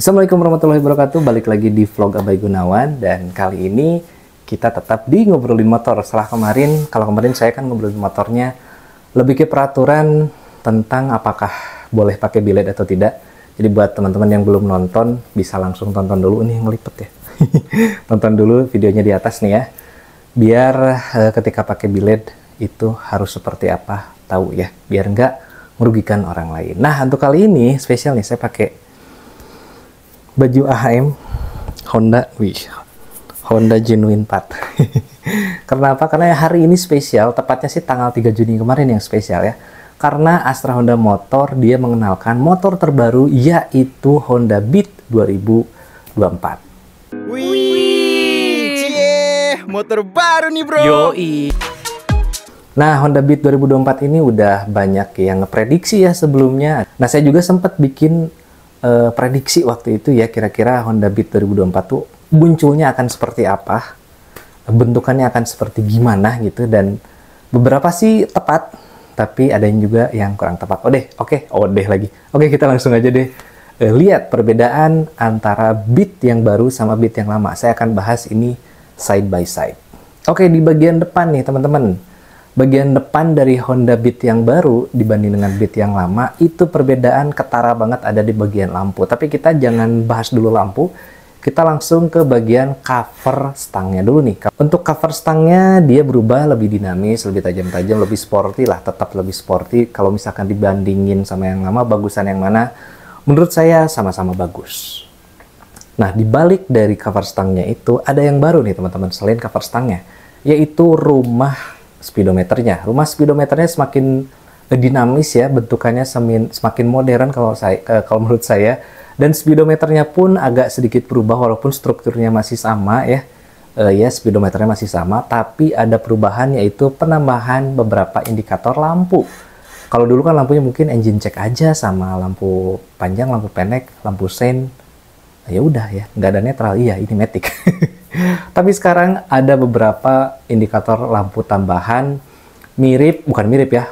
Assalamualaikum warahmatullahi wabarakatuh. Balik lagi di vlog Abai Gunawan, dan kali ini kita tetap di ngobrolin motor. Setelah kemarin, kalau kemarin saya kan ngobrolin motornya lebih ke peraturan tentang apakah boleh pakai bilet atau tidak. Jadi buat teman-teman yang belum nonton, bisa langsung tonton dulu. Ini yang ngelipet ya. Tonton dulu videonya di atas nih ya. Biar ketika pakai bilet itu harus seperti apa, tahu ya. Biar nggak merugikan orang lain. Nah, untuk kali ini spesial nih, saya pakai baju AHM Honda Genuine Part. Karena apa? Karena hari ini spesial, tepatnya sih tanggal 3 Juni kemarin yang spesial ya. Karena Astra Honda Motor dia mengenalkan motor terbaru, yaitu Honda Beat 2024. Wih, cie, motor baru nih bro. Yoi. Nah, Honda Beat 2024 ini udah banyak yang ngeprediksi ya sebelumnya. Nah, saya juga sempat bikin prediksi waktu itu ya, kira-kira Honda Beat 2024 tuh munculnya akan seperti apa, bentukannya akan seperti gimana gitu, dan beberapa sih tepat, tapi ada yang juga yang kurang tepat. Oke, kita langsung aja deh lihat perbedaan antara Beat yang baru sama Beat yang lama. Saya akan bahas ini side by side. Oke, di bagian depan nih teman-teman. Bagian depan dari Honda Beat yang baru dibanding dengan Beat yang lama, itu perbedaan ketara banget ada di bagian lampu. Tapi kita jangan bahas dulu lampu, kita langsung ke bagian cover stangnya dulu nih. Untuk cover stangnya dia berubah, lebih dinamis, lebih tajam-tajam, lebih sporty lah, tetap lebih sporty. Kalau misalkan dibandingin sama yang lama, bagusan yang mana? Menurut saya sama-sama bagus. Nah, dibalik dari cover stangnya itu ada yang baru nih teman-teman, selain cover stangnya, yaitu rumah speedometernya. Rumah speedometernya semakin dinamis ya, bentukannya semakin modern kalau menurut saya, dan speedometernya pun agak sedikit berubah walaupun strukturnya masih sama ya. Speedometernya masih sama, tapi ada perubahan, yaitu penambahan beberapa indikator lampu. Kalau dulu kan lampunya mungkin engine check aja sama lampu panjang, lampu pendek, lampu sein. Ya udah ya, nggak ada netral. Iya, ini matic. Tapi sekarang ada beberapa indikator lampu tambahan, bukan mirip ya,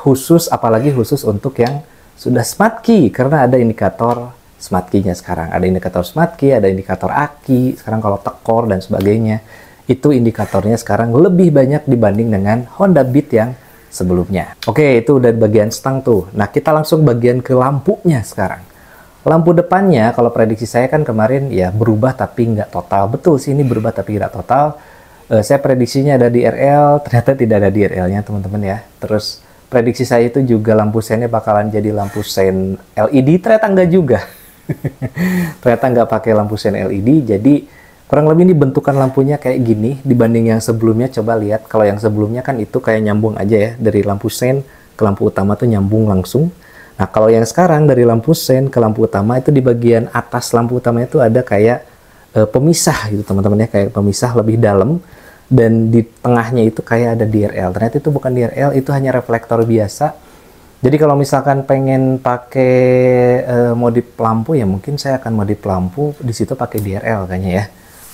apalagi khusus untuk yang sudah smart key, karena ada indikator smart key-nya sekarang. Ada indikator smart key, ada indikator aki, sekarang kalau tekor dan sebagainya, itu indikatornya sekarang lebih banyak dibanding dengan Honda Beat yang sebelumnya. Oke, itu udah bagian stang tuh. Nah, kita langsung bagian ke lampunya sekarang. Lampu depannya, kalau prediksi saya kan kemarin ya berubah tapi nggak total. Betul sih, ini berubah tapi nggak total. Saya prediksinya ada di RL, ternyata tidak ada di RL-nya teman-teman ya. Terus prediksi saya itu juga lampu seinnya bakalan jadi lampu sein LED, ternyata nggak juga. Ternyata nggak pakai lampu sein LED, jadi kurang lebih ini bentukan lampunya kayak gini dibanding yang sebelumnya. Coba lihat, kalau yang sebelumnya kan itu kayak nyambung aja ya, dari lampu sein ke lampu utama tuh nyambung langsung. Nah, kalau yang sekarang dari lampu sein ke lampu utama itu di bagian atas lampu utama itu ada kayak pemisah gitu teman-teman ya, kayak pemisah lebih dalam, dan di tengahnya itu kayak ada DRL. Ternyata itu bukan DRL, itu hanya reflektor biasa. Jadi kalau misalkan pengen pakai modif lampu ya mungkin saya akan modif lampu di situ pakai DRL kayaknya ya.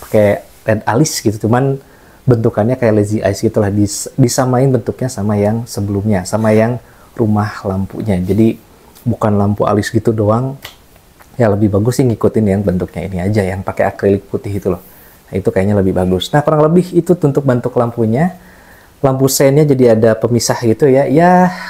Pakai LED alis gitu, cuman bentukannya kayak lazy eyes gitulah, disamain bentuknya sama yang sebelumnya, sama yang rumah lampunya. Jadi bukan lampu alis gitu doang ya, lebih bagus sih ngikutin yang bentuknya ini aja, yang pakai akrilik putih itu loh. Nah, itu kayaknya lebih bagus. Nah, kurang lebih itu untuk bentuk lampunya. Lampu seinnya jadi ada pemisah gitu ya,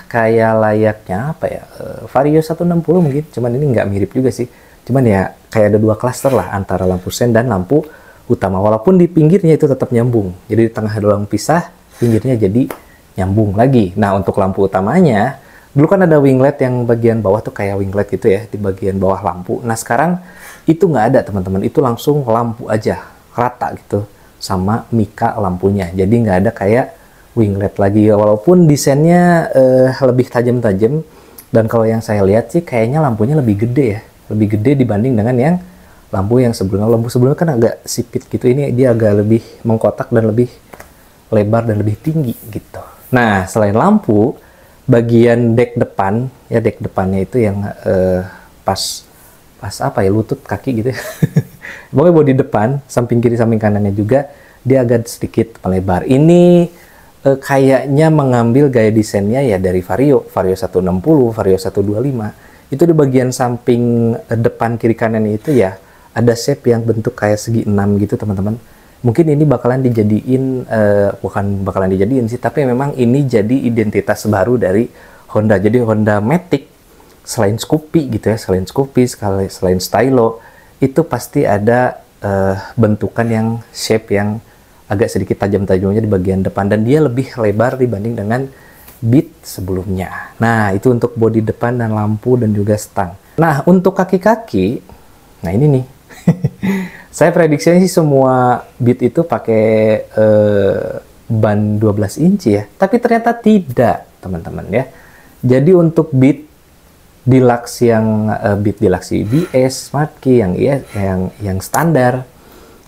kayak layaknya apa ya, Vario 160 mungkin, cuman ini nggak mirip juga sih, cuman ya kayak ada dua klaster lah antara lampu sein dan lampu utama, walaupun di pinggirnya itu tetap nyambung. Jadi di tengah doang pisah, pinggirnya jadi nyambung lagi. Nah, untuk lampu utamanya dulu kan ada winglet yang bagian bawah tuh kayak winglet gitu ya, di bagian bawah lampu. Nah, sekarang itu nggak ada teman-teman, itu langsung lampu aja, rata gitu sama mika lampunya. Jadi nggak ada kayak winglet lagi, walaupun desainnya lebih tajam-tajam. Dan kalau yang saya lihat sih kayaknya lampunya lebih gede ya, lebih gede dibanding dengan yang lampu yang sebelumnya. Lampu sebelumnya kan agak sipit gitu, ini dia agak lebih mengkotak dan lebih lebar dan lebih tinggi gitu. Nah, selain lampu, bagian dek depan ya, dek depannya itu yang pas apa ya, lutut kaki gitu ya. Pokoknya bodi depan, samping kiri samping kanannya juga dia agak sedikit melebar. Ini kayaknya mengambil gaya desainnya ya dari Vario 160, Vario 125. Itu di bagian samping depan kiri kanannya itu ya ada shape yang bentuk kayak segi 6 gitu teman-teman. Mungkin ini bakalan dijadiin, bukan bakalan dijadiin sih, tapi memang ini jadi identitas baru dari Honda. Jadi Honda Matic, selain Scoopy gitu ya, selain Scoopy, selain stylo, itu pasti ada bentukan yang shape yang agak sedikit tajam-tajamnya di bagian depan, dan dia lebih lebar dibanding dengan Beat sebelumnya. Nah, itu untuk bodi depan dan lampu dan juga stang. Nah, untuk kaki-kaki, nah ini nih. Saya prediksinya sih semua Beat itu pakai ban 12 inci ya. Tapi ternyata tidak, teman-teman ya. Jadi untuk Beat Deluxe yang Beat Deluxe EBS, Smart Key yang standar,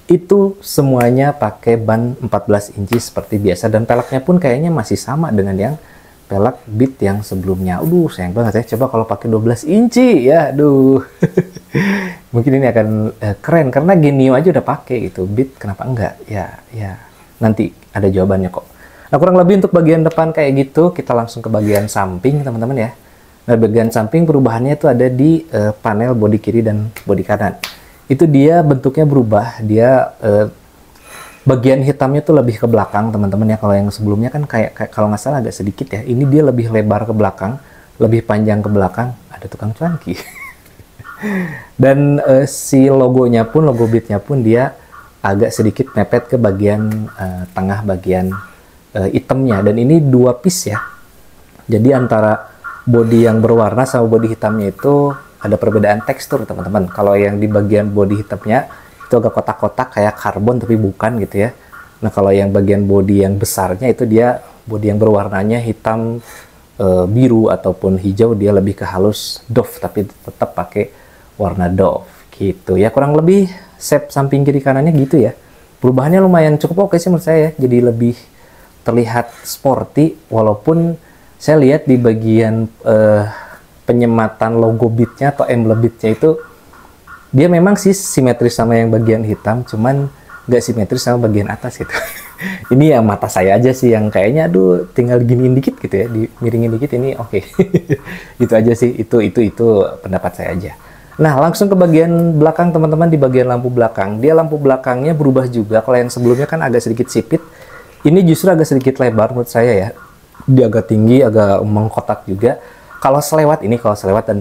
itu semuanya pakai ban 14 inci seperti biasa, dan peleknya pun kayaknya masih sama dengan yang pelek Beat yang sebelumnya. Sayang banget ya, coba kalau pakai 12 inci ya, mungkin ini akan keren, karena Genio aja udah pakai gitu. Beat kenapa enggak? Ya, nanti ada jawabannya kok. Nah, kurang lebih untuk bagian depan kayak gitu. Kita langsung ke bagian samping, teman-teman ya. Nah, bagian samping perubahannya itu ada di panel bodi kiri dan bodi kanan. Itu dia bentuknya berubah. Dia bagian hitamnya tuh lebih ke belakang, teman-teman ya. Kalau yang sebelumnya kan kayak kalau nggak salah agak sedikit ya. Ini dia lebih lebar ke belakang, lebih panjang ke belakang. Ada tukang cuanki. Dan si logonya pun, logo Beatnya pun dia agak sedikit mepet ke bagian tengah bagian hitamnya. Dan ini 2 piece ya. Jadi antara bodi yang berwarna sama bodi hitamnya itu ada perbedaan tekstur, teman-teman. Kalau yang di bagian bodi hitamnya itu agak kotak-kotak kayak karbon, tapi bukan gitu ya. Nah, kalau yang bagian bodi yang besarnya itu dia bodi yang berwarnanya hitam, biru ataupun hijau, dia lebih ke halus doff, tapi tetap pakai warna doff gitu ya. Kurang lebih shape samping kiri kanannya gitu ya. Perubahannya lumayan cukup oke sih menurut saya. Jadi lebih terlihat sporty, walaupun saya lihat di bagian penyematan logo Beatnya atau emblem Beatnya itu dia memang sih simetris sama yang bagian hitam, cuman nggak simetris sama bagian atas gitu. Ini ya mata saya aja sih yang kayaknya tinggal giniin dikit gitu ya, dimiringin dikit, ini oke. Itu aja sih, itu pendapat saya aja. Nah, langsung ke bagian belakang, teman-teman. Di bagian lampu belakang, dia lampu belakangnya berubah juga. Kalau yang sebelumnya kan agak sedikit sipit, ini justru agak sedikit lebar menurut saya ya. Dia agak tinggi, agak mengkotak juga. Kalau selewat dan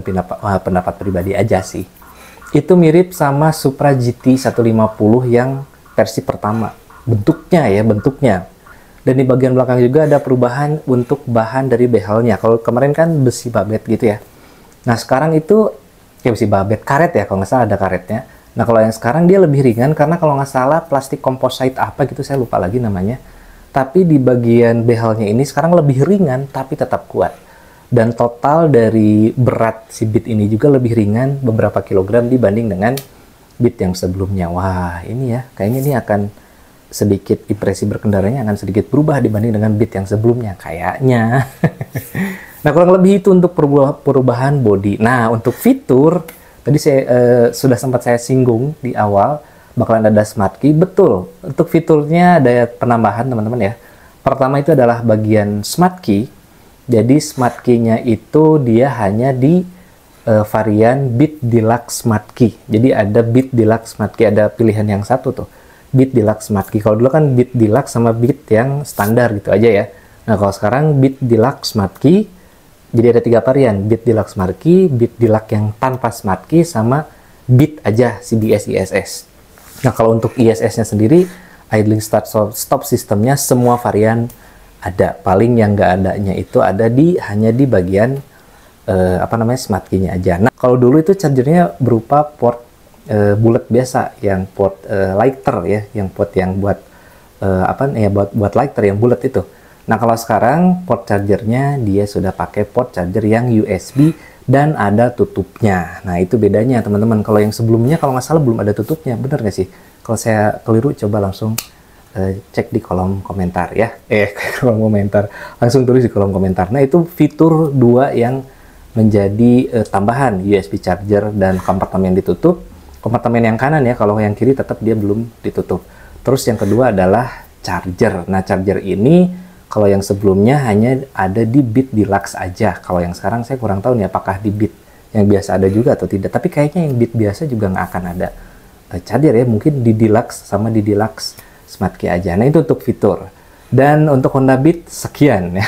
pendapat pribadi aja sih, itu mirip sama Supra GT 150 yang versi pertama. Bentuknya. Dan di bagian belakang juga ada perubahan untuk bahan dari behelnya. Kalau kemarin kan besi babet gitu ya. Nah, sekarang itu ya besi babet, karet ya, kalau nggak salah ada karetnya. Nah, kalau yang sekarang dia lebih ringan, karena kalau nggak salah plastik composite apa gitu, saya lupa lagi namanya. Tapi di bagian behelnya ini sekarang lebih ringan, tapi tetap kuat. Dan total dari berat si Beat ini juga lebih ringan beberapa kilogram dibanding dengan Beat yang sebelumnya. Wah, ini ya, kayaknya ini akan sedikit, impresi berkendaranya akan sedikit berubah dibanding dengan Beat yang sebelumnya, kayaknya. Nah, kurang lebih itu untuk perubahan bodi. Nah, untuk fitur, tadi sudah sempat saya singgung di awal, bakalan ada Smart Key. Betul, untuk fiturnya ada penambahan, teman-teman ya. Pertama itu adalah bagian Smart Key. Jadi Smart Key-nya itu dia hanya di varian Beat Deluxe Smart Key. Jadi ada Beat Deluxe Smart Key, ada pilihan yang satu tuh, Beat Deluxe Smart Key. Kalau dulu kan Beat Deluxe sama Beat yang standar gitu aja ya. Nah, kalau sekarang Beat Deluxe Smart Key, jadi ada 3 varian, Beat Deluxe Smart Key, Beat Deluxe yang tanpa Smart Key, sama Beat aja CBS ISS. Nah, kalau untuk ISS-nya sendiri, idling start stop sistemnya semua varian ada. Paling yang nggak adanya itu ada hanya di bagian Smart Key-nya aja. Nah, kalau dulu itu chargernya berupa port bulat biasa, yang port lighter ya, yang port yang buat buat lighter yang bulat itu. Nah, kalau sekarang port chargernya dia sudah pakai port charger yang USB dan ada tutupnya. Nah, itu bedanya teman-teman. Kalau yang sebelumnya kalau nggak salah belum ada tutupnya, bener nggak sih? Kalau saya keliru, coba langsung cek di kolom komentar ya. Kolom komentar. Langsung tulis di kolom komentar. Nah, itu fitur 2 yang menjadi tambahan, USB charger dan kompartemen ditutup. Kompartemen yang kanan ya, kalau yang kiri tetap dia belum ditutup. Terus yang kedua adalah charger. Nah, charger ini kalau yang sebelumnya hanya ada di Beat Deluxe aja. Kalau yang sekarang saya kurang tahu nih apakah di Beat yang biasa ada juga atau tidak. Tapi kayaknya yang Beat biasa juga nggak akan ada cadir ya, mungkin di Deluxe sama di Deluxe Smart Key aja. Nah itu untuk fitur. Dan untuk Honda Beat sekian ya.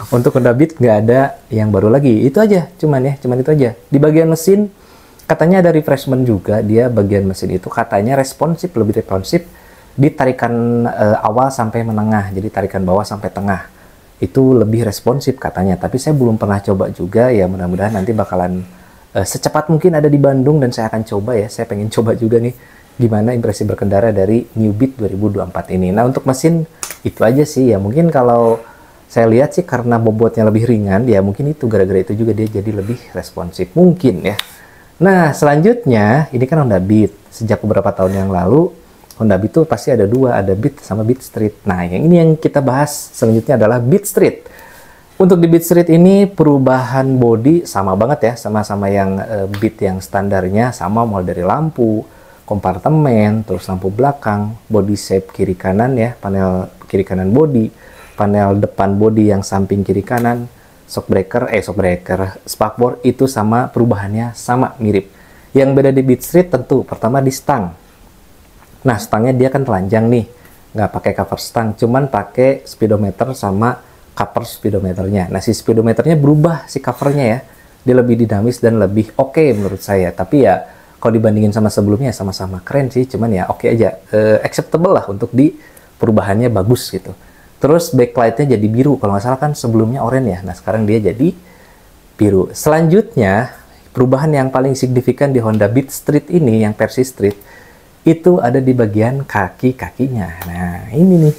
Untuk Honda Beat nggak ada yang baru lagi. Itu aja, cuman itu aja. Di bagian mesin katanya ada refreshment juga. Dia bagian mesin itu katanya responsif, lebih responsif di tarikan awal sampai menengah. Jadi tarikan bawah sampai tengah itu lebih responsif katanya. Tapi saya belum pernah coba juga ya. Mudah-mudahan nanti bakalan secepat mungkin ada di Bandung dan saya akan coba ya. Saya pengen coba juga nih gimana impresi berkendara dari New Beat 2024 ini. Nah untuk mesin itu aja sih ya. Mungkin kalau saya lihat sih karena bobotnya lebih ringan ya, mungkin itu gara-gara itu juga dia jadi lebih responsif mungkin ya. Nah selanjutnya ini kan Honda Beat. Sejak beberapa tahun yang lalu Honda Beat itu pasti ada dua, ada Beat sama Beat Street. Nah yang ini yang kita bahas selanjutnya adalah Beat Street. Untuk di Beat Street ini perubahan bodi sama banget ya, sama-sama yang Beat yang standarnya, sama mulai dari lampu, kompartemen, terus lampu belakang, body shape kiri kanan ya, panel kiri kanan bodi, panel depan bodi yang samping kiri kanan, shockbreaker, spakbor itu sama perubahannya sama mirip. Yang beda di Beat Street tentu pertama di stang. Nah stangnya dia kan telanjang nih, nggak pakai cover stang, cuman pakai speedometer sama cover speedometernya. Nah si speedometernya berubah si covernya ya, dia lebih dinamis dan lebih oke menurut saya. Tapi ya kalau dibandingin sama sebelumnya sama-sama keren sih, cuman ya oke aja, acceptable lah untuk di perubahannya bagus gitu. Terus backlightnya jadi biru, kalau nggak salah kan sebelumnya oranye ya, nah sekarang dia jadi biru. Selanjutnya perubahan yang paling signifikan di Honda Beat Street ini, yang versi Street, itu ada di bagian kaki-kakinya. Nah ini nih.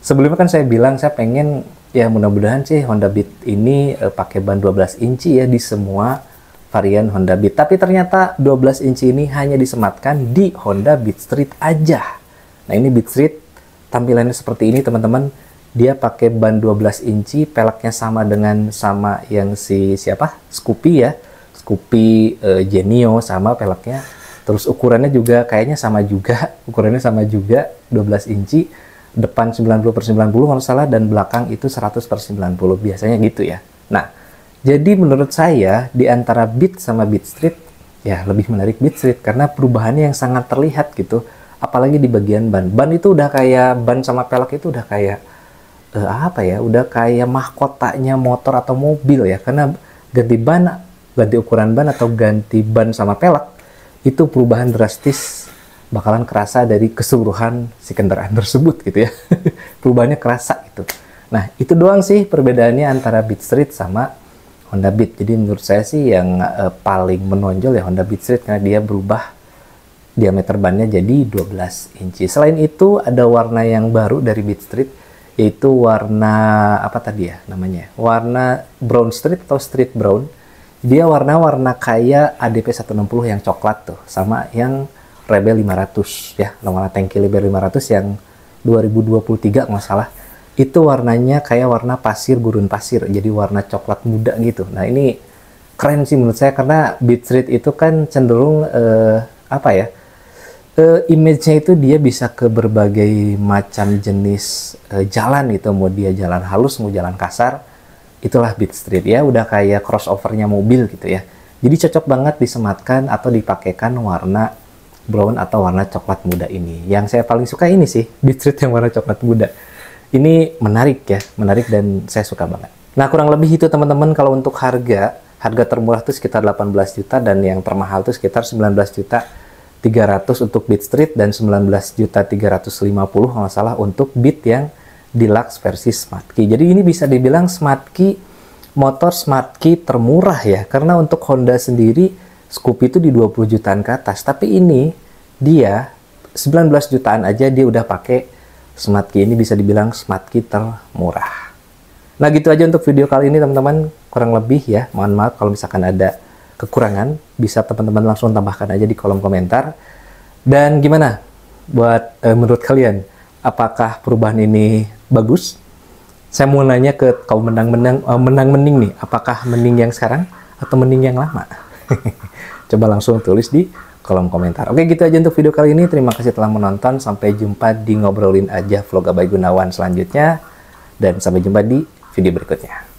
Sebelumnya kan saya bilang saya pengen ya mudah-mudahan sih Honda Beat ini pakai ban 12 inci ya di semua varian Honda Beat. Tapi ternyata 12 inci ini hanya disematkan di Honda Beat Street aja. Nah ini Beat Street tampilannya seperti ini teman-teman. Dia pakai ban 12 inci, peleknya sama dengan sama yang siapa? Scoopy ya. Scoopy Genio sama peleknya. Terus ukurannya juga kayaknya sama juga. Ukurannya sama juga 12 inci. Depan 90/90 kalau salah, dan belakang itu 100/90 biasanya gitu ya. Nah jadi menurut saya di antara Beat sama Beat Street ya lebih menarik Beat Street karena perubahannya yang sangat terlihat gitu. Apalagi di bagian ban. Ban itu udah kayak, ban sama pelek itu udah kayak apa ya, udah kayak mahkotanya motor atau mobil ya. Karena ganti ban, ganti ukuran ban atau ganti ban sama pelek itu perubahan drastis bakalan kerasa dari keseluruhan si kendaraan tersebut gitu ya. Perubahannya kerasa gitu. Nah itu doang sih perbedaannya antara Beat Street sama Honda Beat. Jadi menurut saya sih yang paling menonjol ya Honda Beat Street karena dia berubah diameter bannya jadi 12 inci. Selain itu ada warna yang baru dari Beat Street, yaitu warna apa tadi ya namanya? Warna Brown Street atau Street Brown. Dia warna-warna kayak ADP 160 yang coklat tuh, sama yang Rebel 500 ya, warna tangki Rebel 500 yang 2023 nggak salah. Itu warnanya kayak warna pasir, gurun pasir, jadi warna coklat muda gitu. Nah ini keren sih menurut saya karena Beat Street itu kan cenderung apa ya, image-nya itu dia bisa ke berbagai macam jenis jalan gitu, mau dia jalan halus, mau jalan kasar, itulah Beat Street ya, udah kayak crossover-nya mobil gitu ya. Jadi cocok banget disematkan atau dipakaikan warna brown atau warna coklat muda ini. Yang saya paling suka ini sih, Beat Street yang warna coklat muda. Ini menarik ya, menarik dan saya suka banget. Nah kurang lebih itu teman-teman. Kalau untuk harga termurah tuh sekitar 18 juta dan yang termahal tuh sekitar 19 juta 300 untuk Beat Street dan 19 juta 350 kalau nggak salah untuk Beat yang Deluxe versi Smart Key. Jadi ini bisa dibilang Smart Key, motor Smart Key termurah ya, karena untuk Honda sendiri Scoopy itu di 20 jutaan ke atas, tapi ini dia 19 jutaan aja dia udah pakai Smart Key. Ini bisa dibilang Smart Key termurah. Nah gitu aja untuk video kali ini teman-teman, kurang lebih ya, mohon maaf kalau misalkan ada kekurangan, bisa teman-teman langsung tambahkan aja di kolom komentar. Dan gimana buat menurut kalian, apakah perubahan ini bagus? Saya mau nanya ke kaum menang-mening nih, apakah mending yang sekarang atau mending yang lama? Coba langsung tulis di kolom komentar. Oke gitu aja untuk video kali ini. Terima kasih telah menonton. Sampai jumpa di Ngobrolin Aja Vlog Abay Gunawan selanjutnya. Dan sampai jumpa di video berikutnya.